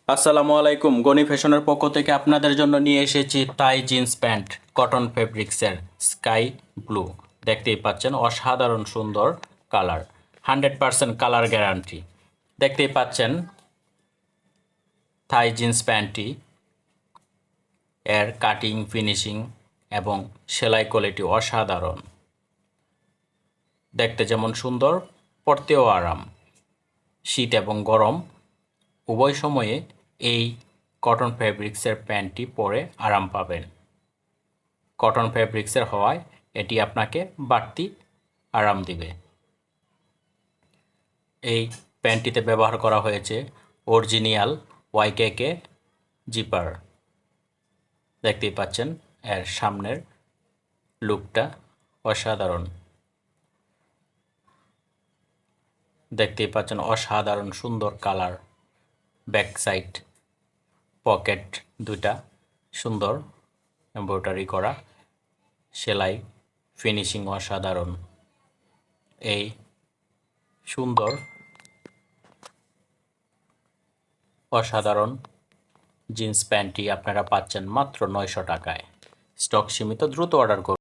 আসসালামু আলাইকুম। গনি ফ্যাশনের পক্ষ থেকে আপনাদের জন্য নিয়ে এসেছি টাই জিন্স প্যান্ট কটন ফেব্রিক্সের স্কাই ব্লু। দেখতেই পাচ্ছেন অসাধারণ সুন্দর কালার, 100% কালার গ্যারান্টি। দেখতেই পাচ্ছেন থাই জিন্স প্যান্টটি এর কাটিং, ফিনিশিং এবং সেলাই কোয়ালিটি অসাধারণ। দেখতে যেমন সুন্দর, পরতেও আরাম। শীত এবং গরম উভয় সময়ে এই কটন ফেব্রিক্সের প্যান্টটি পরে আরাম পাবেন। কটন ফেব্রিক্সের হওয়ায় এটি আপনাকে বাড়তি আরাম দিবে। এই প্যান্টটিতে ব্যবহার করা হয়েছে অরিজিনাল ওয়াইকেকে জিপার। দেখতেই পাচ্ছেন এর সামনের লুকটা অসাধারণ। দেখতেই পাচ্ছেন অসাধারণ সুন্দর কালার। ব্যাক সাইড পকেট দুটা সুন্দর এমব্রয়ডারি করা, সেলাই ফিনিশিং অসাধারণ। এই সুন্দর অসাধারণ জিন্স প্যান্টটি আপনারা পাচ্ছেন মাত্র 900 টাকায়। স্টক সীমিত, দ্রুত অর্ডার করুন।